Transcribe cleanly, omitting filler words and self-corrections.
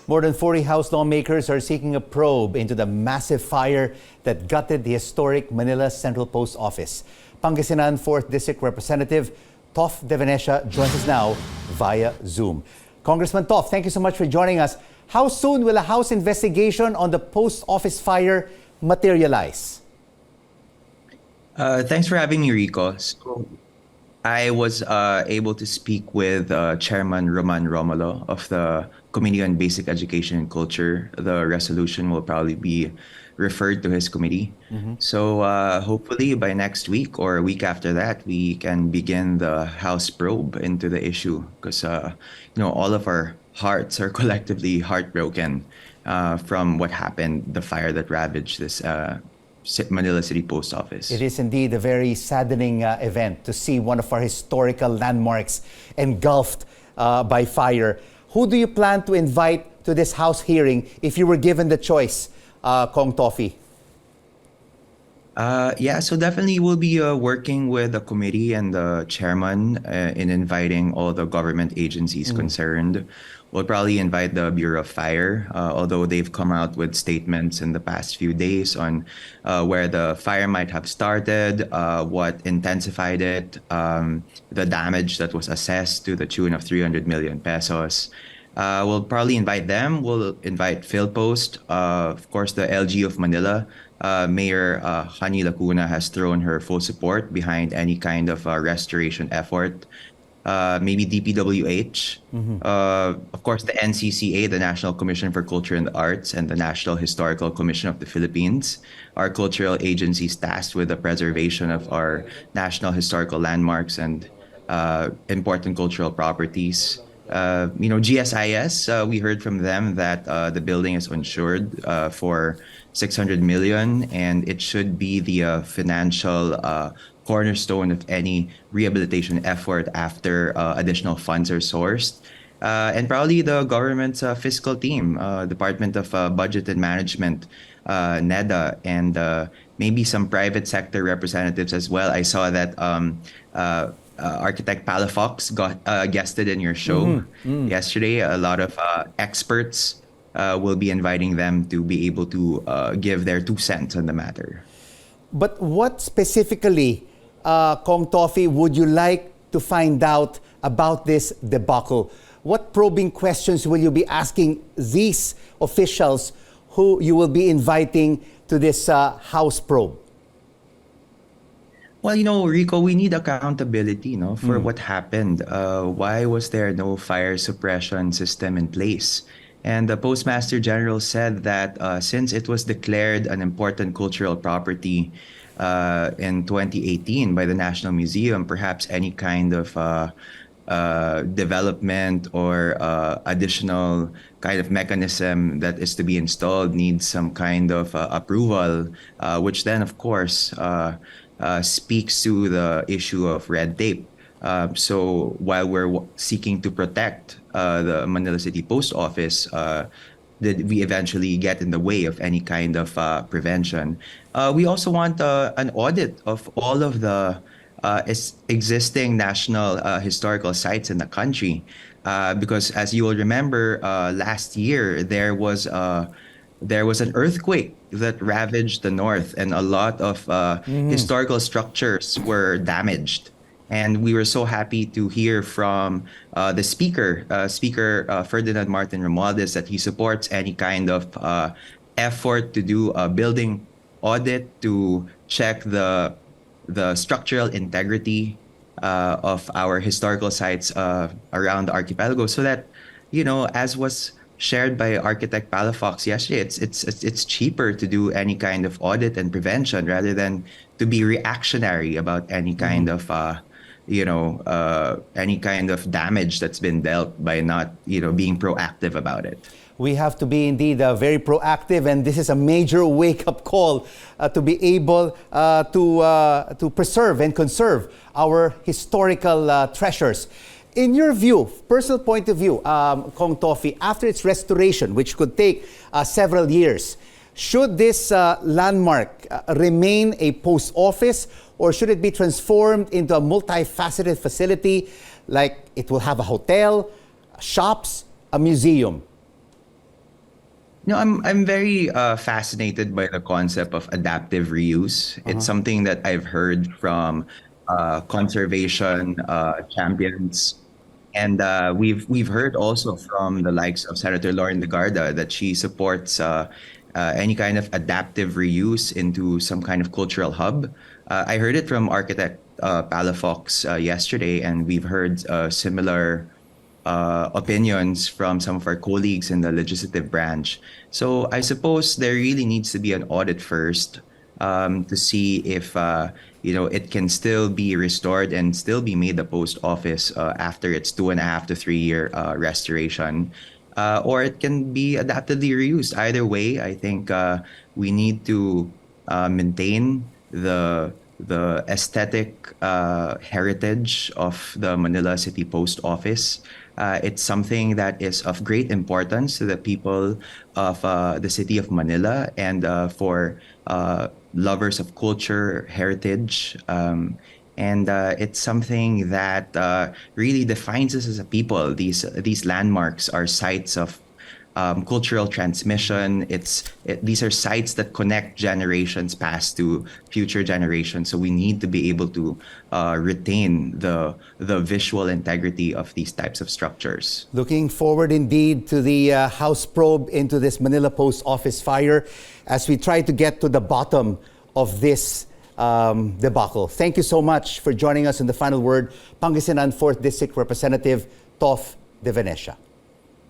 More than 40 House lawmakers are seeking a probe into the massive fire that gutted the historic Manila Central Post Office. Pangasinan 4th District Representative Toff de Venecia joins us now via Zoom. Congressman Toff, thank you so much for joining us. How soon will a House investigation on the post office fire materialize? Thanks for having me, Rico. So I was able to speak with Chairman Roman Romulo of the Committee on Basic Education and Culture. The resolution will probably be referred to his committee. So hopefully by next week or a week after that, we can begin the House probe into the issue because all of our hearts are collectively heartbroken from what happened, the fire that ravaged this Manila City Post Office. It is indeed a very saddening event to see one of our historical landmarks engulfed by fire. Who do you plan to invite to this House hearing if you were given the choice, Kong Toffy? So definitely we'll be working with the committee and the chairman in inviting all the government agencies concerned. We'll probably invite the Bureau of Fire, although they've come out with statements in the past few days on where the fire might have started, what intensified it, the damage that was assessed to the tune of 300 million pesos. We'll probably invite them. We'll invite PhilPost, of course, the LG of Manila. Mayor Hani Lacuna has thrown her full support behind any kind of restoration effort. Maybe DPWH, of course, the NCCA, the National Commission for Culture and the Arts, and the National Historical Commission of the Philippines, our cultural agencies tasked with the preservation of our national historical landmarks and important cultural properties. GSIS, we heard from them that the building is insured for 600 million, and it should be the financial cornerstone of any rehabilitation effort after additional funds are sourced. And probably the government's fiscal team, Department of Budget and Management, NEDA, and maybe some private sector representatives as well. I saw that Architect Palafox got guested in your show yesterday. A lot of experts will be inviting them to be able to give their 2 cents on the matter. But what specifically, Kong Toffy, would you like to find out about this debacle? What probing questions will you be asking these officials who you will be inviting to this House probe? Well, Rico, we need accountability, for what happened. Why was there no fire suppression system in place? And the Postmaster General said that since it was declared an important cultural property in 2018 by the National Museum, perhaps any kind of development or additional kind of mechanism that is to be installed needs some kind of approval, which then, of course, speaks to the issue of red tape. So while we're seeking to protect the Manila City Post Office, did we eventually get in the way of any kind of prevention? We also want an audit of all of the existing national historical sites in the country. Because as you will remember, last year there was an earthquake that ravaged the north, and a lot of historical structures were damaged. And we were so happy to hear from the Speaker Ferdinand Martin Romualdez, that he supports any kind of effort to do a building audit to check the structural integrity of our historical sites around the archipelago, so that, as was shared by Architect Palafox yesterday, it's cheaper to do any kind of audit and prevention rather than to be reactionary about any kind of any kind of damage that's been dealt by not being proactive about it. We have to be indeed very proactive, and this is a major wake-up call to be able to preserve and conserve our historical treasures. In your view, personal point of view, Kong Toffy, after its restoration, which could take several years, should this landmark remain a post office, or should it be transformed into a multifaceted facility, like it will have a hotel, shops, a museum? No, I'm very fascinated by the concept of adaptive reuse. It's something that I've heard from conservation champions, and we've heard also from the likes of Senator Lauren Legarda that she supports any kind of adaptive reuse into some kind of cultural hub. I heard it from architect Palafox yesterday, and we've heard similar opinions from some of our colleagues in the legislative branch. So I suppose there really needs to be an audit first to see if it can still be restored and still be made the post office after its 2.5 to 3 year restoration. Or it can be adaptively reused. Either way, I think we need to maintain the aesthetic heritage of the Manila City Post Office. It's something that is of great importance to the people of the city of Manila and for lovers of culture, heritage. And it's something that really defines us as a people. These landmarks are sites of cultural transmission. These are sites that connect generations past to future generations. So we need to be able to retain the visual integrity of these types of structures. Looking forward indeed to the House probe into this Manila Post Office fire as we try to get to the bottom of this debacle. Thank you so much for joining us in the final word, Pangasinan 4th District Representative Toff de Venecia.